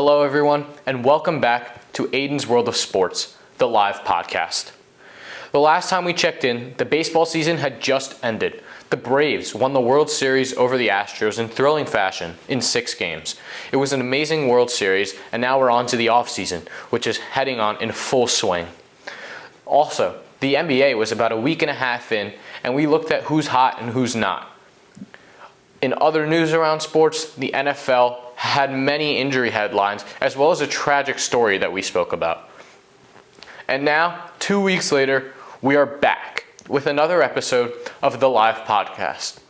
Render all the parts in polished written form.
Hello everyone, and welcome back to Aiden's World of Sports, the live podcast. The last time we checked in, the baseball season had just ended. The Braves won the World Series over the Astros in thrilling fashion in 6 games. It was an amazing World Series, and now we're on to the offseason, which is heading on in full swing. Also, the NBA was about a week and a half in, and we looked at who's hot and who's not. In other news around sports, the NFL had many injury headlines, as well as a tragic story that we spoke about. And now, 2 weeks later, we are back with another episode of the live podcast.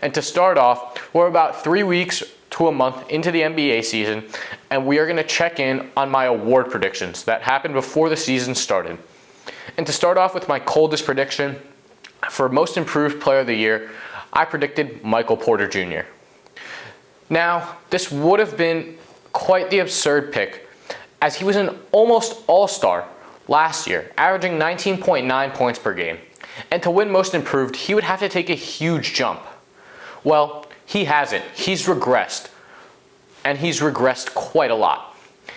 And to start off, we're about 3 weeks to a month into the NBA season, and we are going to check in on my award predictions that happened before the season started. And to start off with my coldest prediction, for Most Improved Player of the Year, I predicted Michael Porter Jr. Now, this would have been quite the absurd pick, as he was an almost all-star last year, averaging 19.9 points per game. And to win Most Improved, he would have to take a huge jump. Well, he hasn't. He's regressed. And he's regressed quite a lot.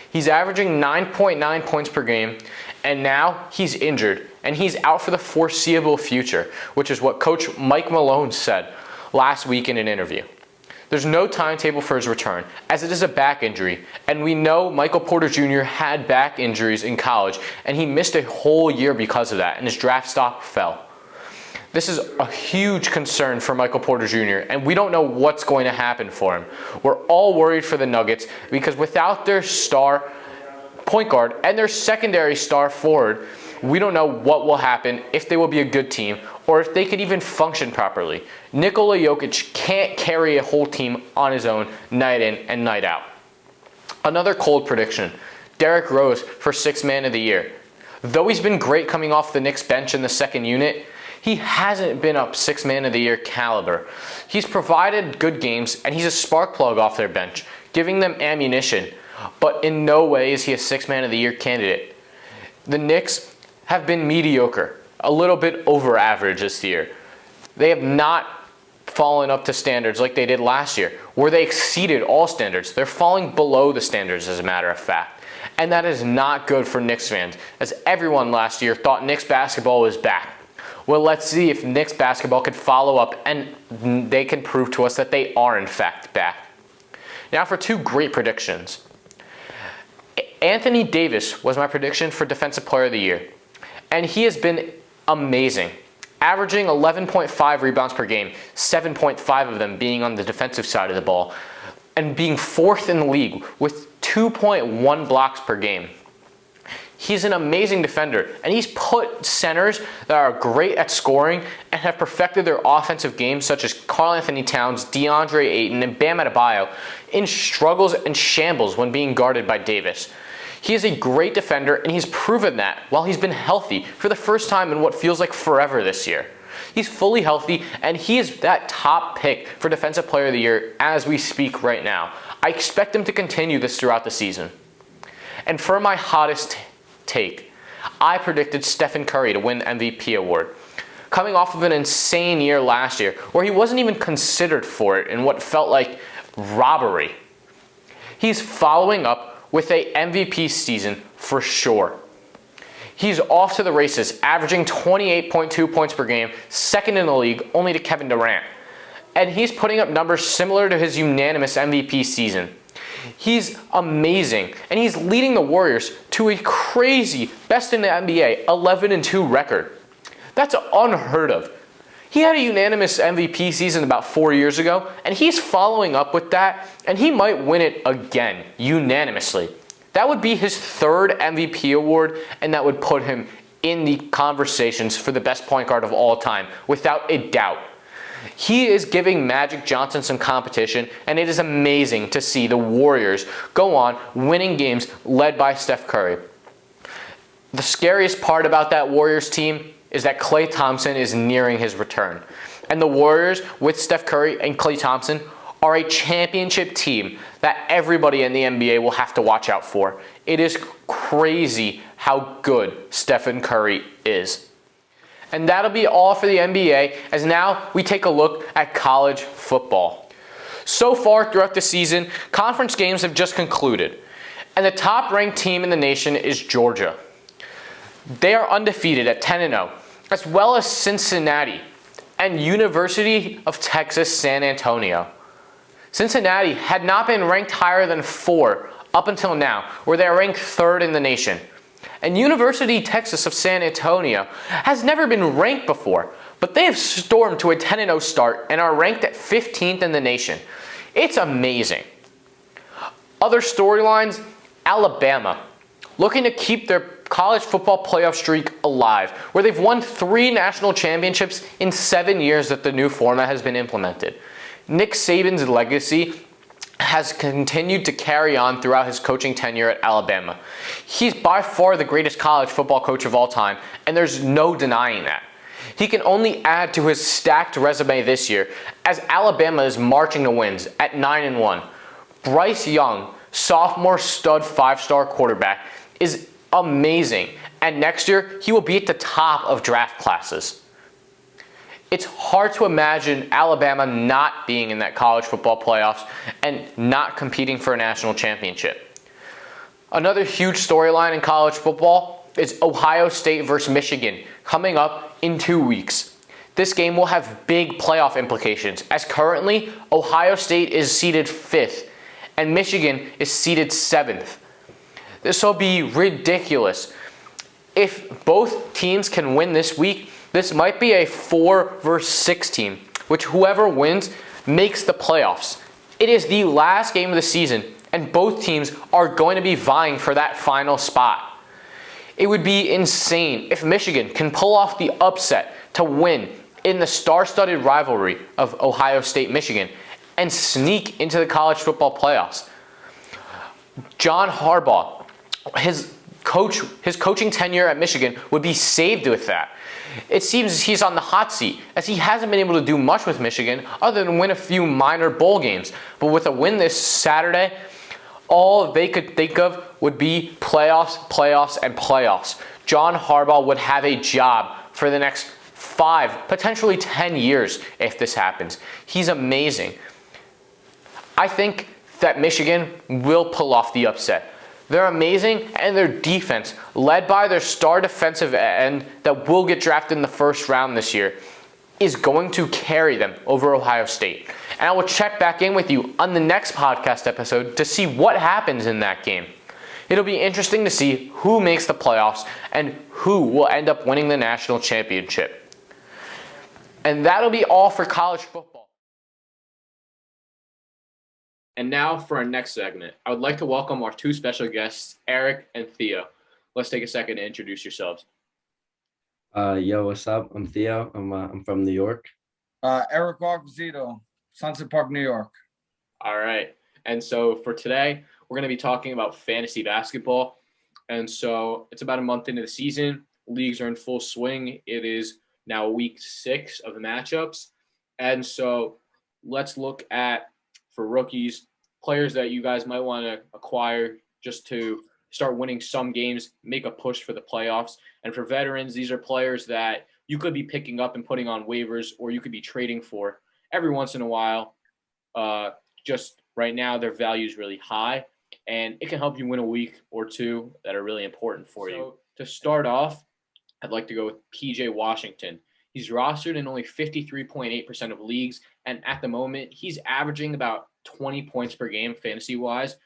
He's averaging 9.9 points per game, and now he's injured, and he's out for the foreseeable future, which is what Coach Mike Malone said last week in an interview. There's no timetable for his return, as it is a back injury, and we know Michael Porter Jr. had back injuries in college, and he missed a whole year because of that, and his draft stock fell. This is a huge concern for Michael Porter Jr., and we don't know what's going to happen for him. We're all worried for the Nuggets, because without their star point guard and their secondary star forward, we don't know what will happen, if they will be a good team, or if they could even function properly. Nikola Jokic can't carry a whole team on his own, night in and night out. Another cold prediction, Derrick Rose for 6th Man of the Year. Though he's been great coming off the Knicks bench in the second unit, he hasn't been up 6th Man of the Year caliber. He's provided good games, and he's a spark plug off their bench, giving them ammunition, but in no way is he a 6th Man of the Year candidate. The Knicks have been mediocre, a little bit over average this year. They have not fallen up to standards like they did last year, where they exceeded all standards. They're falling below the standards, as a matter of fact. And that is not good for Knicks fans, as everyone last year thought Knicks basketball was back. Well, let's see if Knicks basketball could follow up and they can prove to us that they are in fact back. Now for 2 great predictions. Anthony Davis was my prediction for Defensive Player of the Year. And he has been amazing, averaging 11.5 rebounds per game, 7.5 of them being on the defensive side of the ball, and being 4th in the league with 2.1 blocks per game. He's an amazing defender, and he's put centers that are great at scoring and have perfected their offensive game, such as Karl Anthony Towns, DeAndre Ayton, and Bam Adebayo, in struggles and shambles when being guarded by Davis. He is a great defender, and he's proven that while he's been healthy for the first time in what feels like forever this year. He's fully healthy, and he is that top pick for Defensive Player of the Year as we speak right now. I expect him to continue this throughout the season. And for my hottest take, I predicted Stephen Curry to win the MVP award, coming off of an insane year last year where he wasn't even considered for it in what felt like robbery. He's following up with a MVP season for sure. He's off to the races, averaging 28.2 points per game, 2nd in the league, only to Kevin Durant. And he's putting up numbers similar to his unanimous MVP season. He's amazing, and he's leading the Warriors to a crazy best in the NBA 11-2 record. That's unheard of. He had a unanimous MVP season about 4 years ago, and he's following up with that, and he might win it again, unanimously. That would be his 3rd MVP award, and that would put him in the conversations for the best point guard of all time, without a doubt. He is giving Magic Johnson some competition, and it is amazing to see the Warriors go on winning games led by Steph Curry. The scariest part about that Warriors team is that Klay Thompson is nearing his return. And the Warriors, with Steph Curry and Klay Thompson, are a championship team that everybody in the NBA will have to watch out for. It is crazy how good Stephen Curry is. And that'll be all for the NBA, as now we take a look at college football. So far throughout the season, conference games have just concluded. And the top-ranked team in the nation is Georgia. They are undefeated at 10-0, as well as Cincinnati and University of Texas San Antonio. Cincinnati had not been ranked higher than 4 up until now, where they are ranked 3rd in the nation. And University of Texas of San Antonio has never been ranked before, but they have stormed to a 10-0 start and are ranked at 15th in the nation. It's amazing. Other storylines, Alabama, looking to keep their college football playoff streak alive, where they've won 3 national championships in 7 years that the new format has been implemented. Nick Saban's legacy has continued to carry on throughout his coaching tenure at Alabama. He's by far the greatest college football coach of all time, and there's no denying that. He can only add to his stacked resume this year, as Alabama is marching to wins at 9-1. Bryce Young, sophomore stud 5-star quarterback, is amazing, and next year he will be at the top of draft classes. It's hard to imagine Alabama not being in that college football playoffs and not competing for a national championship. Another huge storyline in college football is Ohio State versus Michigan coming up in 2 weeks. This game will have big playoff implications, as currently Ohio State is seeded 5th and Michigan is seeded 7th. This will be ridiculous. If both teams can win this week, this might be a 4 versus 6 team, which whoever wins makes the playoffs. It is the last game of the season, and both teams are going to be vying for that final spot. It would be insane if Michigan can pull off the upset to win in the star-studded rivalry of Ohio State-Michigan and sneak into the college football playoffs. John Harbaugh, his coaching tenure at Michigan would be saved with that. It seems he's on the hot seat, as he hasn't been able to do much with Michigan other than win a few minor bowl games. But with a win this Saturday, all they could think of would be playoffs, playoffs, and playoffs. John Harbaugh would have a job for the next 5, potentially 10 years if this happens. He's amazing. I think that Michigan will pull off the upset. They're amazing, and their defense, led by their star defensive end that will get drafted in the first round this year, is going to carry them over Ohio State. And I will check back in with you on the next podcast episode to see what happens in that game. It'll be interesting to see who makes the playoffs and who will end up winning the national championship. And that'll be all for college football. And now for our next segment, I would like to welcome our 2 special guests, Eric and Theo. Let's take a second to introduce yourselves. Yo, what's up? I'm Theo. I'm from New York. Eric Arquizito, Sunset Park, New York. All right. And so for today, we're going to be talking about fantasy basketball. And so it's about a month into the season. Leagues are in full swing. It is now week 6 of the matchups. And so let's look at, for rookies, players that you guys might want to acquire just to start winning some games, make a push for the playoffs. And for veterans, these are players that you could be picking up and putting on waivers, or you could be trading for every once in a while. Just right now, their value is really high, and it can help you win a week or 2 that are really important for you. To start off, I'd like to go with PJ Washington. He's rostered in only 53.8% of leagues, and at the moment, he's averaging about 20 points per game fantasy-wise.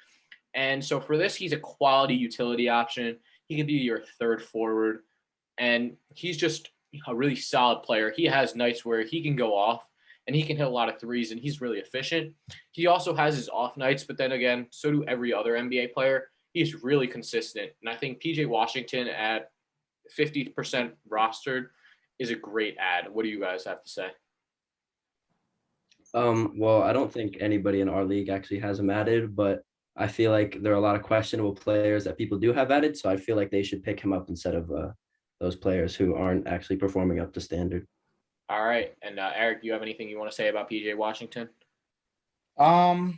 And so for this, he's a quality utility option. He can be your 3rd forward, and he's just a really solid player. He has nights where he can go off, and he can hit a lot of threes, and he's really efficient. He also has his off nights, but then again, so do every other NBA player. He's really consistent, and I think PJ Washington at 50% rostered is a great ad. What do you guys have to say? Well, I don't think anybody in our league actually has him added, but I feel like there are a lot of questionable players that people do have added, so I feel like they should pick him up instead of those players who aren't actually performing up to standard. All right. And Eric, do you have anything you want to say about PJ Washington? I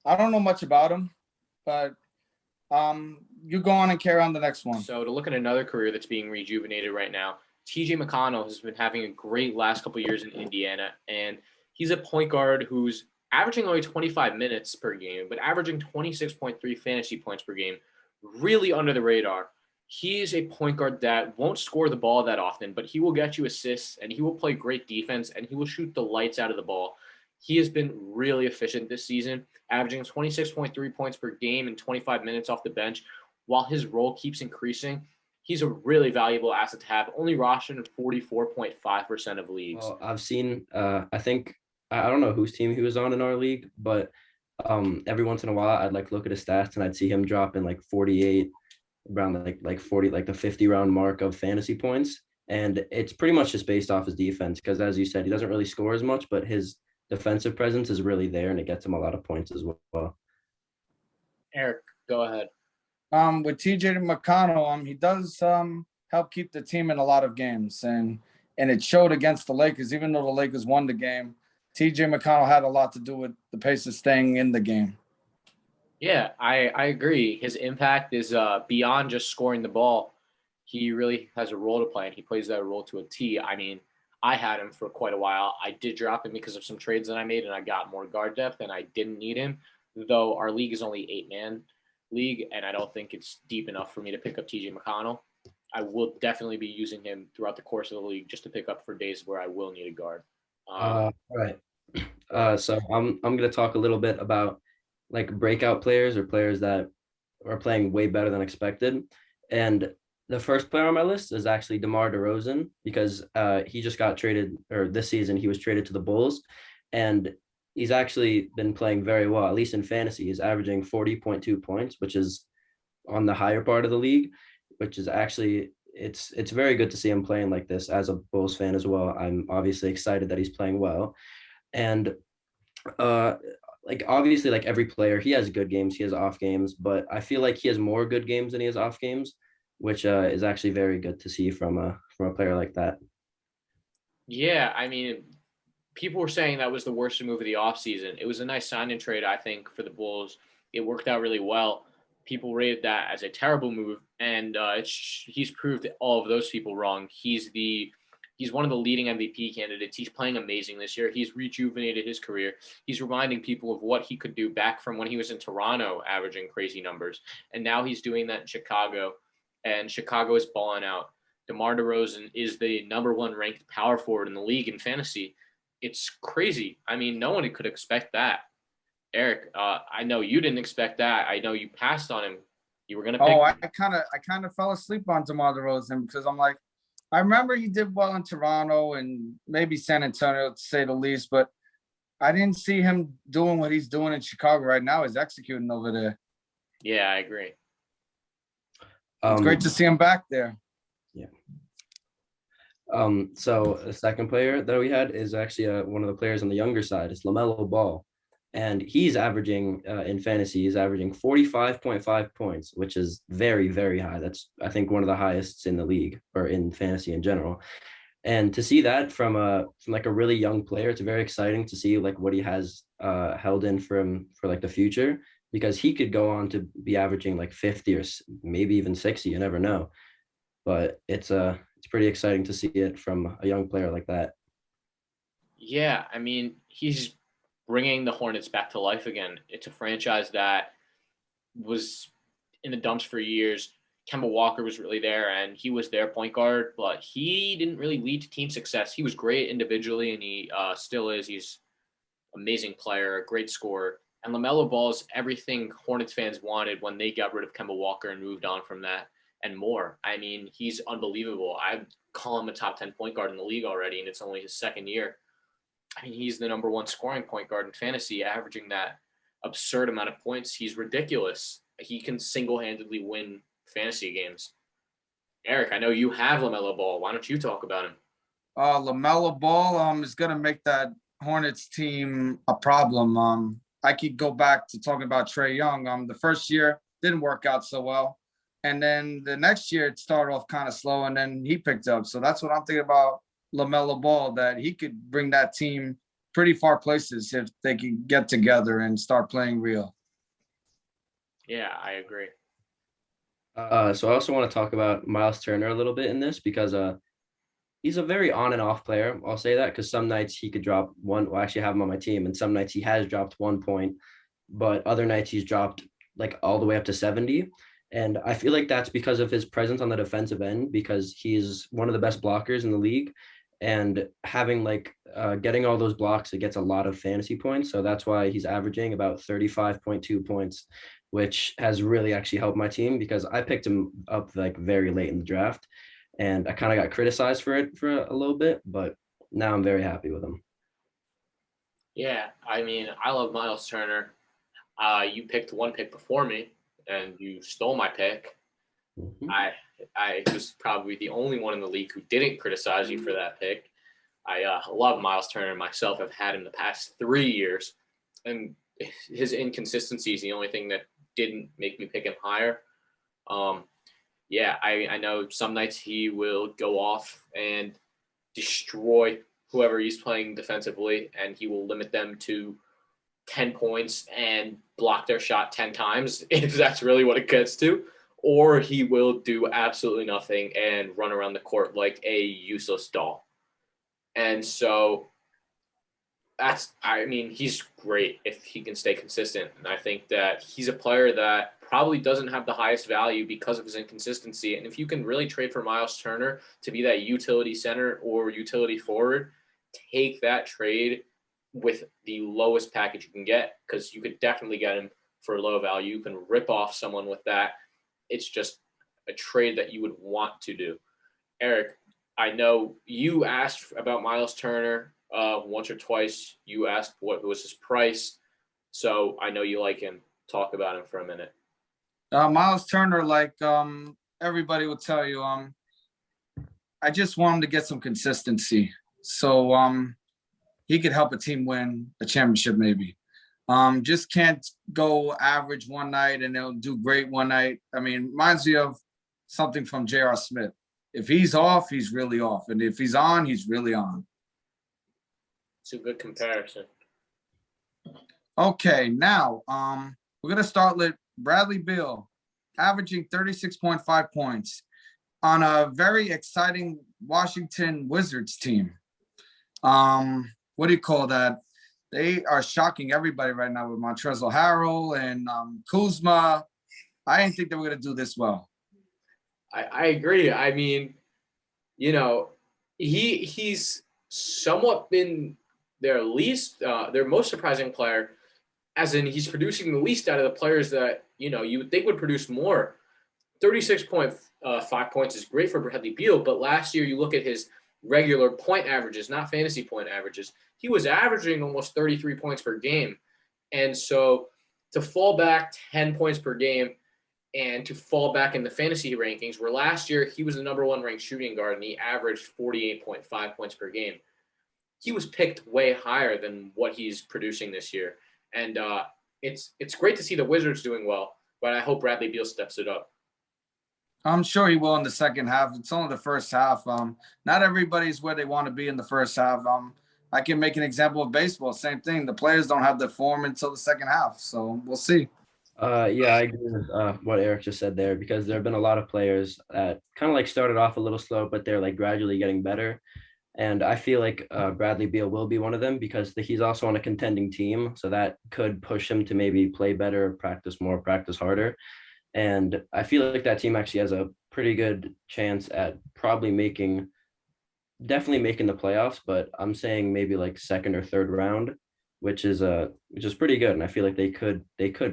don't know much about him, but you go on and carry on the next one. So to look at another career that's being rejuvenated right now, TJ Mcconnell has been having a great last couple of years in Indiana, and he's a point guard who's averaging only 25 minutes per game, but averaging 26.3 fantasy points per game, really under the radar. He is a point guard that won't score the ball that often, but he will get you assists and he will play great defense and he will shoot the lights out of the ball. He has been really efficient this season, averaging 26.3 points per game and 25 minutes off the bench. While his role keeps increasing, he's a really valuable asset to have, only rostered in 44.5% of leagues. Well, I've seen, I think, I don't know whose team he was on in our league, but every once in a while I'd like look at his stats and I'd see him drop in like 48, around like 40, like the 50 round mark of fantasy points. And it's pretty much just based off his defense because, as you said, he doesn't really score as much, but his defensive presence is really there and it gets him a lot of points as well. Eric, go ahead. With TJ McConnell, he does help keep the team in a lot of games, and it showed against the Lakers. Even though the Lakers won the game, TJ McConnell had a lot to do with the Pacers staying in the game. Yeah, I agree. His impact is beyond just scoring the ball. He really has a role to play, and he plays that role to a T. I mean, I had him for quite a while. I did drop him because of some trades that I made, and I got more guard depth, and I didn't need him, though our league is only 8-man league, and I don't think it's deep enough for me to pick up TJ McConnell. I will definitely be using him throughout the course of the league just to pick up for days where I will need a guard. All right. So I'm going to talk a little bit about like breakout players or players that are playing way better than expected. And the first player on my list is actually Demar Derozan because he just got traded, or this season he was traded to the Bulls, and he's actually been playing very well, at least in fantasy. He's averaging 40.2 points, which is on the higher part of the league, which is actually it's very good to see him playing like this as a Bulls fan as well. I'm obviously excited that he's playing well. And like obviously like every player, he has good games, he has off games, but I feel like he has more good games than he has off games, which is actually very good to see from a player like that. Yeah, I mean, people were saying that was the worst move of the offseason. It was a nice sign and trade, I think, for the Bulls. It worked out really well. People rated that as a terrible move, and he's proved all of those people wrong. He's one of the leading MVP candidates. He's playing amazing this year. He's rejuvenated his career. He's reminding people of what he could do back from when he was in Toronto, averaging crazy numbers. And now he's doing that in Chicago, and Chicago is balling out. DeMar DeRozan is the number one ranked power forward in the league in fantasy. It's crazy. I mean, no one could expect that. Eric, I know you didn't expect that. I know you passed on him. You were gonna pick. Oh, I kind of fell asleep on DeMar DeRozan because I'm like, I remember he did well in Toronto and maybe San Antonio, to say the least, but I didn't see him doing what he's doing in Chicago right now. He's executing over there. Yeah, I agree. It's great to see him back there. Yeah. So the second player that we had is actually one of the players on the younger side. It's Lamelo Ball. And he's averaging in fantasy, he's averaging 45.5 points, which is very, very high. That's, I think, one of the highest in the league or in fantasy in general. And to see that from like a really young player, it's very exciting to see like what he has held in for like the future, because he could go on to be averaging like 50 or maybe even 60. You never know. But it's pretty exciting to see it from a young player like that. Yeah, I mean, he's bringing the Hornets back to life again. It's a franchise that was in the dumps for years. Kemba Walker was really there, and he was their point guard, but he didn't really lead to team success. He was great individually, and he still is. He's an amazing player, a great scorer. And LaMelo Ball is everything Hornets fans wanted when they got rid of Kemba Walker and moved on from that and more. I mean, he's unbelievable. I'd call him a top 10 point guard in the league already, and it's only his second year. I mean, he's the number one scoring point guard in fantasy, averaging that absurd amount of points. He's ridiculous. He can single-handedly win fantasy games. Eric, I know you have LaMelo Ball. Why don't you talk about him? LaMelo Ball is going to make that Hornets team a problem. I could go back to talking about Trae Young. The first year didn't work out so well. And then the next year it started off kind of slow, and then he picked up. So that's what I'm thinking about LaMelo Ball, that he could bring that team pretty far places if they can get together and start playing real. Yeah, I agree. So I also want to talk about Miles Turner a little bit in this, because he's a very on and off player. I'll say that because some nights he could drop one. Well, I actually have him on my team, and some nights he has dropped 1 point, but other nights he's dropped like all the way up to 70. And I feel like that's because of his presence on the defensive end, because he's one of the best blockers in the league. And having getting all those blocks, it gets a lot of fantasy points. So that's why he's averaging about 35.2 points, which has really actually helped my team because I picked him up like very late in the draft. And I kind of got criticized for it for a little bit, but now I'm very happy with him. Yeah, I mean, I love Miles Turner. You picked one pick before me, and you stole my pick. Mhm. I was probably the only one in the league who didn't criticize you for that pick. I love Miles Turner myself. I've had him the past 3 years, and his inconsistency is the only thing that didn't make me pick him higher. Yeah, I know some nights he will go off and destroy whoever he's playing defensively, and he will limit them to 10 points and block their shot 10 times if that's really what it gets to. Or he will do absolutely nothing and run around the court like a useless doll. And so I mean, he's great if he can stay consistent. And I think that he's a player that probably doesn't have the highest value because of his inconsistency. And if you can really trade for Miles Turner to be that utility center or utility forward, take that trade with the lowest package you can get, because you could definitely get him for low value. You can rip off someone with that. It's just a trade that you would want to do. Eric, I know you asked about Miles Turner once or twice. You asked what was his price, so I know you like him. Talk about him for a minute. Miles Turner, like everybody will tell you, I just want him to get some consistency. So he could help a team win a championship maybe. Just can't go average one night and they'll do great one night. I mean, reminds me of something from J.R. Smith. If he's off, he's really off. And if he's on, he's really on. It's a good comparison. Okay, now we're gonna start with Bradley Beal, averaging 36.5 points on a very exciting Washington Wizards team. What do you call that? They are shocking everybody right now with Montrezl Harrell and Kuzma. I didn't think they were gonna do this well. I agree. I mean, you know, he's somewhat been their most surprising player, as in he's producing the least out of the players that, you would think would produce more. 36.5 points is great for Bradley Beal, but last year you look at his regular point averages, not fantasy point averages, he was averaging almost 33 points per game. And so to fall back 10 points per game and to fall back in the fantasy rankings, where last year he was the number one ranked shooting guard and he averaged 48.5 points per game, he was picked way higher than what he's producing this year. And it's great to see the Wizards doing well, but I hope Bradley Beal steps it up. I'm sure he will in the second half. It's only the first half. Not everybody's where they want to be in the first half. I can make an example of baseball. Same thing. The players don't have the form until the second half. So we'll see. Yeah, I agree with what Eric just said there, because there have been a lot of players that kind of like started off a little slow, but they're like gradually getting better. And I feel like Bradley Beal will be one of them because he's also on a contending team. So that could push him to maybe play better, practice more, practice harder. And I feel like that team actually has a pretty good chance at definitely making the playoffs, but I'm saying maybe like second or third round, which is pretty good. And I feel like they could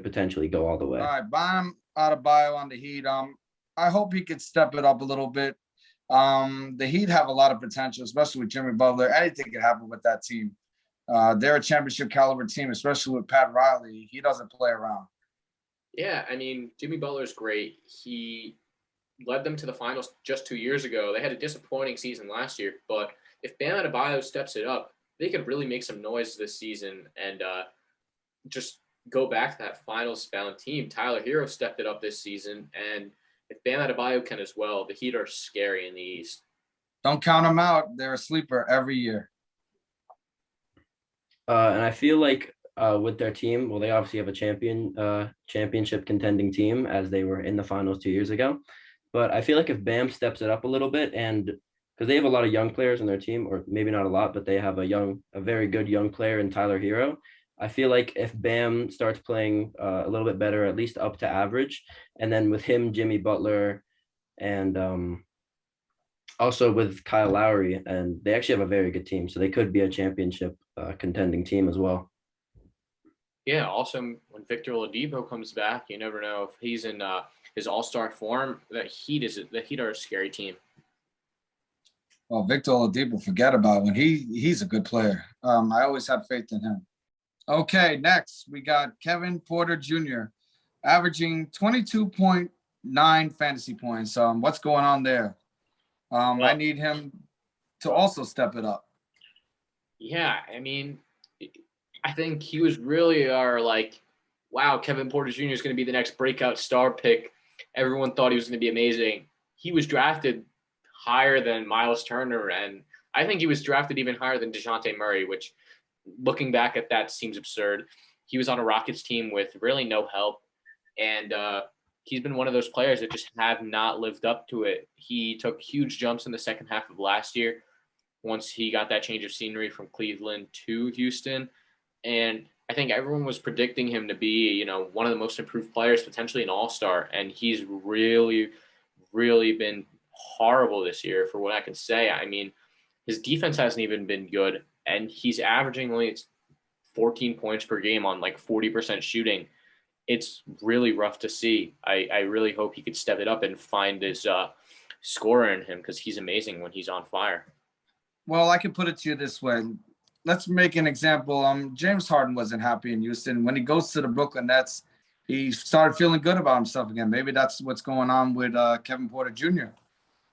potentially go all the way. All right, Bam Adebayo on the Heat. I hope he could step it up a little bit. The Heat have a lot of potential, especially with Jimmy Butler. Anything can happen with that team. They're a championship caliber team, especially with Pat Riley. He doesn't play around. Yeah, I mean, Jimmy Butler's great. He led them to the finals just 2 years ago. They had a disappointing season last year, but if Bam Adebayo steps it up, they could really make some noise this season and just go back to that finals-bound team. Tyler Hero stepped it up this season, and if Bam Adebayo can as well, the Heat are scary in the East. Don't count them out. They're a sleeper every year. And I feel like with their team, well, they obviously have a championship contending team as they were in the finals 2 years ago. But I feel like if Bam steps it up a little bit and because they have a lot of young players in their team, or maybe not a lot, but they have a very good young player in Tyler Hero. I feel like if Bam starts playing a little bit better, at least up to average, and then with him, Jimmy Butler, and also with Kyle Lowry, and they actually have a very good team, so they could be a championship contending team as well. Yeah, also when Victor Oladipo comes back, you never know if he's in his all-star form. The Heat are a scary team. Well, Victor Oladipo, forget about it. When he's a good player. I always had faith in him. Okay, next we got Kevin Porter Jr. averaging 22.9 fantasy points. What's going on there? I need him to also step it up. Yeah, I mean, I think he was really our wow, Kevin Porter Jr. is going to be the next breakout star pick. Everyone thought he was going to be amazing. He was drafted higher than Miles Turner, and I think he was drafted even higher than DeJounte Murray, which, looking back at that, seems absurd. He was on a Rockets team with really no help, and he's been one of those players that just have not lived up to it. He took huge jumps in the second half of last year once he got that change of scenery from Cleveland to Houston, and I think everyone was predicting him to be, one of the most improved players, potentially an all-star, and he's really, really been horrible this year for what I can say. I mean, his defense hasn't even been good, and he's averaging only 14 points per game on 40% shooting. It's really rough to see. I really hope he could step it up and find his scorer in him, because he's amazing when he's on fire. Well, I can put it to you this way. Let's make an example. James Harden wasn't happy in Houston. When he goes to the Brooklyn Nets, he started feeling good about himself again. Maybe that's what's going on with Kevin Porter Jr.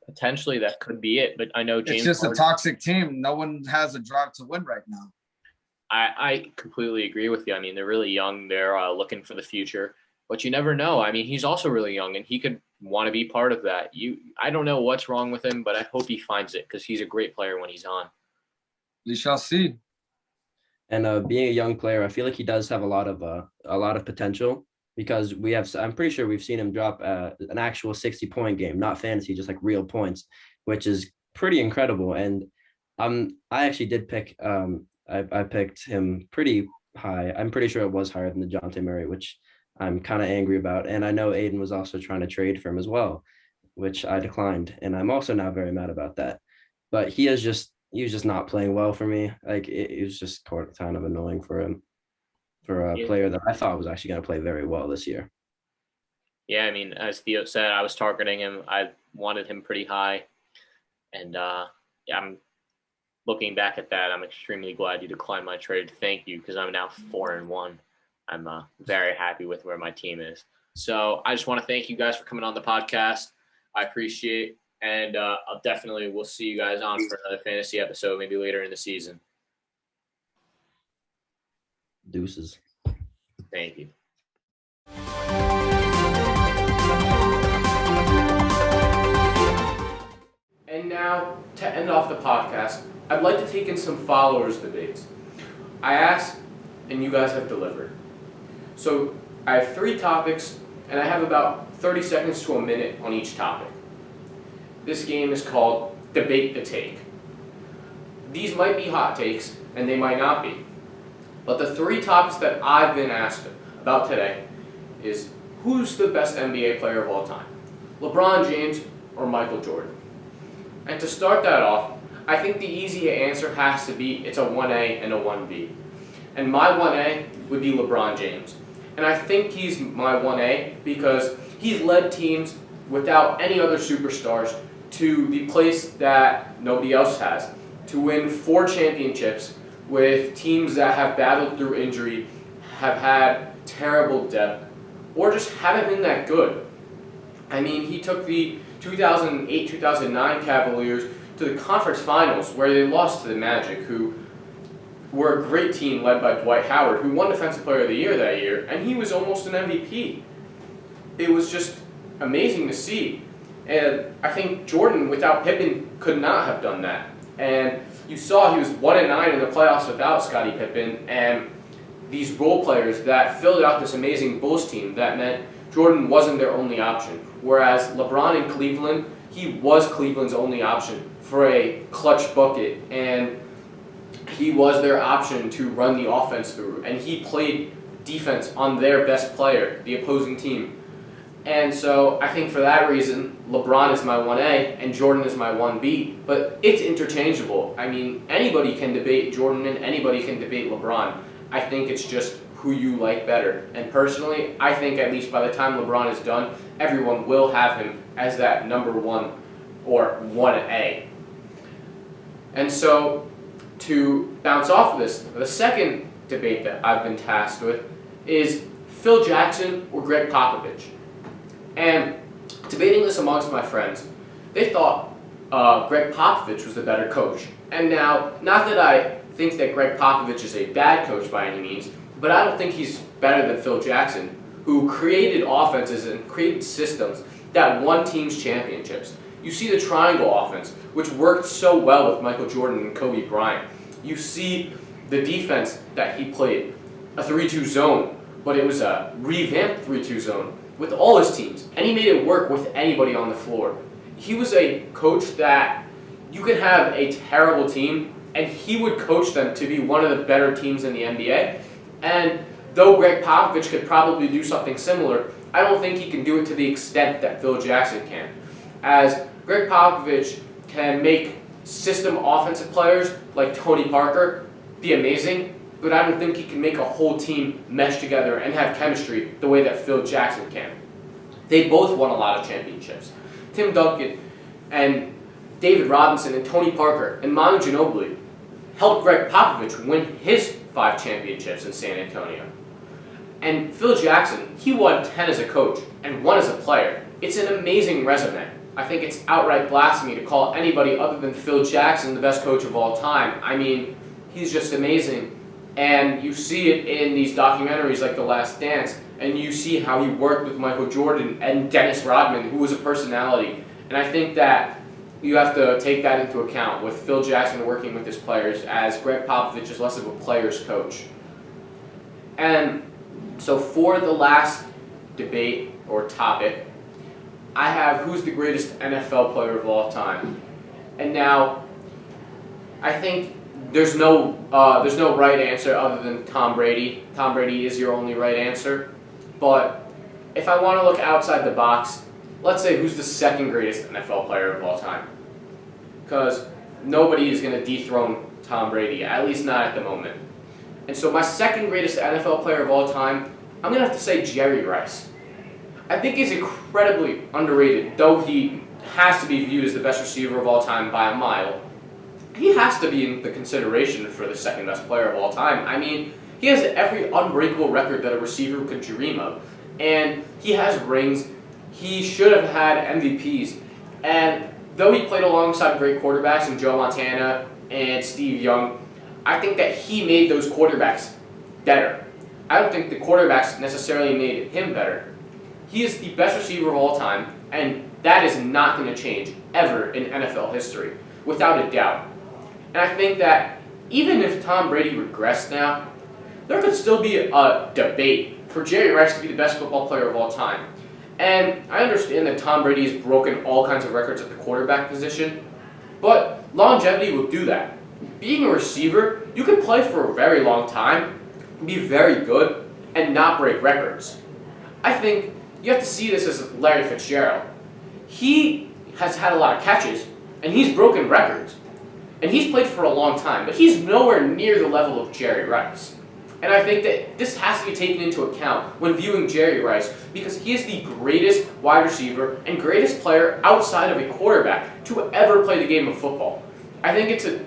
Potentially that could be it, but I know James It's just Harden, a toxic team. No one has a drive to win right now. I completely agree with you. I mean, they're really young. They're looking for the future, but you never know. I mean, he's also really young, and he could want to be part of that. I don't know what's wrong with him, but I hope he finds it, because he's a great player when he's on. We shall see. And being a young player, I feel like he does have a lot of potential, because I'm pretty sure we've seen him drop an actual 60-point game, not fantasy, just real points, which is pretty incredible. And I actually did pick I picked him pretty high. I'm pretty sure it was higher than the DeJounte Murray, which I'm kind of angry about. And I know Aiden was also trying to trade for him as well, which I declined. And I'm also now very mad about that. But he was just not playing well for me. It was just kind of annoying for him, for a player that I thought was actually going to play very well this year. Yeah, I mean, as Theo said, I was targeting him. I wanted him pretty high. And I'm looking back at that, I'm extremely glad you declined my trade. Thank you, because I'm now 4-1. I'm very happy with where my team is. So I just want to thank you guys for coming on the podcast. I appreciate, and we'll see you guys on for another fantasy episode, maybe later in the season. Deuces. Thank you. And now, to end off the podcast, I'd like to take in some followers' debates. I asked, and you guys have delivered. So I have 3 topics, and I have about 30 seconds to a minute on each topic. This game is called Debate the Take. These might be hot takes, and they might not be. But the 3 topics that I've been asked about today is, who's the best NBA player of all time? LeBron James or Michael Jordan? And to start that off, I think the easy answer has to be it's a 1A and a 1B. And my 1A would be LeBron James. And I think he's my 1A because he's led teams without any other superstars to the place that nobody else has, to win 4 championships with teams that have battled through injury, have had terrible depth, or just haven't been that good. I mean, he took the 2008-2009 Cavaliers to the conference finals where they lost to the Magic, who were a great team led by Dwight Howard, who won Defensive Player of the Year that year, and he was almost an MVP. It was just amazing to see. And I think Jordan, without Pippen, could not have done that. And you saw he was 1-9 in the playoffs without Scottie Pippen, and these role players that filled out this amazing Bulls team, that meant Jordan wasn't their only option. Whereas LeBron in Cleveland, he was Cleveland's only option for a clutch bucket, and he was their option to run the offense through, and he played defense on their best player, the opposing team. And so I think for that reason, LeBron is my 1A and Jordan is my 1B, but it's interchangeable. I mean, anybody can debate Jordan and anybody can debate LeBron. I think it's just who you like better. And personally, I think at least by the time LeBron is done, everyone will have him as that number 1 or 1A. And so to bounce off of this, the second debate that I've been tasked with is Phil Jackson or Greg Popovich. And debating this amongst my friends, they thought Greg Popovich was the better coach. And now, not that I think that Greg Popovich is a bad coach by any means, but I don't think he's better than Phil Jackson, who created offenses and created systems that won teams championships. You see the triangle offense, which worked so well with Michael Jordan and Kobe Bryant. You see the defense that he played, a 3-2 zone, but it was a revamped 3-2 zone with all his teams, and he made it work with anybody on the floor. He was a coach that you could have a terrible team, and he would coach them to be one of the better teams in the NBA. And though Greg Popovich could probably do something similar, I don't think he can do it to the extent that Phil Jackson can. As Greg Popovich can make system offensive players like Tony Parker be amazing, but I don't think he can make a whole team mesh together and have chemistry the way that Phil Jackson can. They both won a lot of championships. Tim Duncan and David Robinson and Tony Parker and Manu Ginobili helped Greg Popovich win his 5 championships in San Antonio. And Phil Jackson, he won 10 as a coach and 1 as a player. It's an amazing resume. I think it's outright blasphemy to call anybody other than Phil Jackson the best coach of all time. I mean, he's just amazing. And you see it in these documentaries like The Last Dance, and you see how he worked with Michael Jordan and Dennis Rodman, who was a personality. And I think that you have to take that into account with Phil Jackson working with his players, as Greg Popovich is less of a player's coach. And so for the last debate or topic, I have who's the greatest NFL player of all time. And now, I think there's no right answer other than Tom Brady. Tom Brady is your only right answer. But if I want to look outside the box, let's say who's the second greatest NFL player of all time. Because nobody is going to dethrone Tom Brady, at least not at the moment. And so my second greatest NFL player of all time, I'm going to have to say Jerry Rice. I think he's incredibly underrated, though he has to be viewed as the best receiver of all time by a mile. He has to be in the consideration for the second best player of all time. I mean, he has every unbreakable record that a receiver could dream of. And he has rings. He should have had MVPs. And though he played alongside great quarterbacks in Joe Montana and Steve Young, I think that he made those quarterbacks better. I don't think the quarterbacks necessarily made him better. He is the best receiver of all time, and that is not going to change ever in NFL history, without a doubt. And I think that even if Tom Brady regressed now, there could still be a debate for Jerry Rice to be the best football player of all time. And I understand that Tom Brady has broken all kinds of records at the quarterback position, but longevity will do that. Being a receiver, you can play for a very long time, be very good, and not break records. I think you have to see this as Larry Fitzgerald. He has had a lot of catches, and he's broken records. And he's played for a long time, but he's nowhere near the level of Jerry Rice. And I think that this has to be taken into account when viewing Jerry Rice, because he is the greatest wide receiver and greatest player outside of a quarterback to ever play the game of football. I think it's a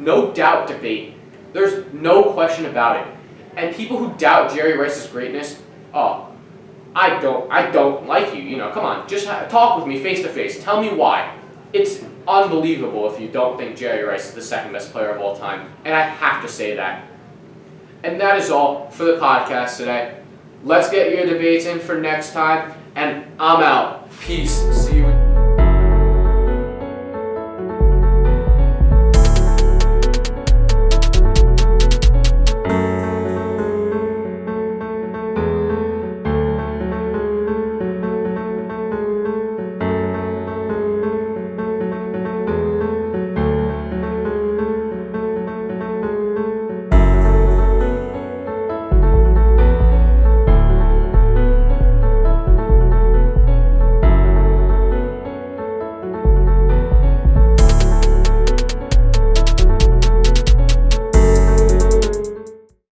no doubt debate. There's no question about it. And people who doubt Jerry Rice's greatness, I don't like you. Come on, just talk with me face to face. Tell me why. It's unbelievable if you don't think Jerry Rice is the second best player of all time, and I have to say that. And that is all for the podcast today. Let's get your debates in for next time, and I'm out. Peace. See you.